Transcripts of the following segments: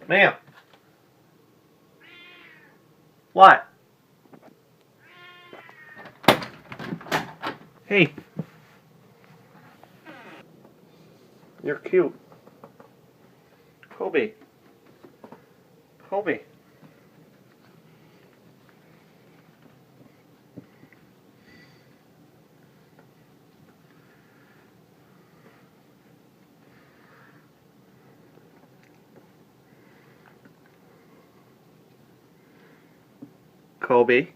Ma'am. What? Hey. You're cute. Kobe. Kobe. Kobe.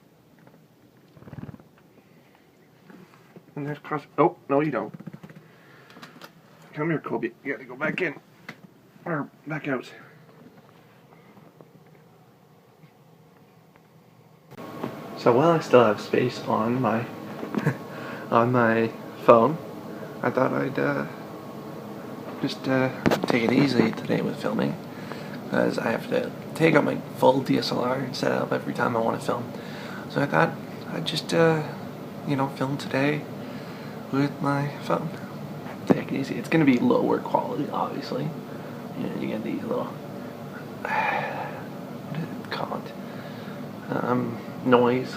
And there's cross. Oh, no, you don't. Come here, Kobe. You gotta go back in. Or back out. So while I still have space on my on my phone, I thought I'd just take it easy today with filming, because I have to take out my full DSLR and set it up every time I want to film. So I thought I'd just film today with my phone. Take it easy. It's going to be lower quality, obviously. You get these little what is it called? Noise.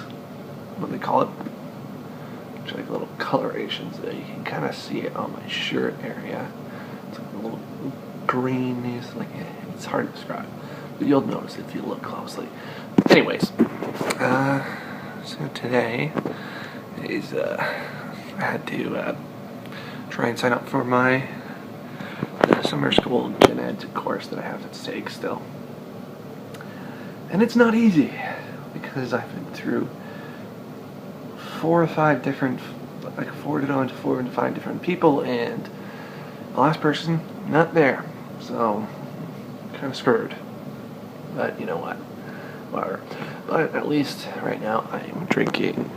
What they call it? It's like little colorations. You can kind of see it on my shirt area. It's like a little greenish. It's hard to describe, but you'll notice if you look closely. Anyways, so today is I had to try and sign up for my summer school gen ed course that I have to take still, and it's not easy because I've been through 4 or 5 different, forwarded on to 4 to 5 different people, and the last person not there, so kind of screwed. But you know what? Whatever. But at least right now I'm drinking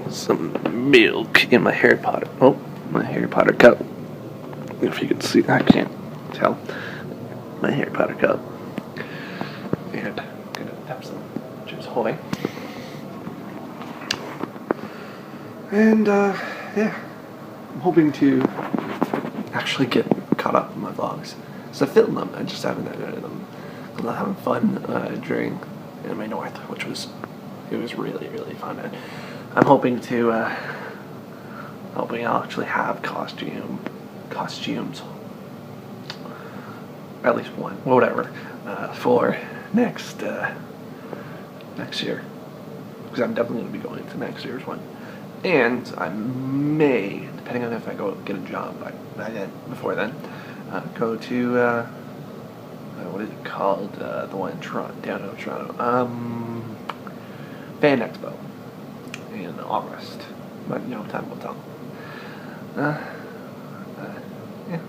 some milk in my Harry Potter. Oh, my Harry Potter cup. If you can see, I can't tell. My Harry Potter cup. And I'm gonna have some chips ahoy. And yeah, I'm hoping to actually get caught up in my vlogs. So I filmed them, I just haven't edited them. I'm not having fun during Anime North, which was really, really fun. And I'm hoping to I'll actually have costumes, at least one, whatever, for next year, because I'm definitely going to be going to next year's one. And I may, depending on if I go get a job before then, go to what is it called? The one in Toronto, downtown Toronto. Fan Expo in August. But time will tell. Yeah.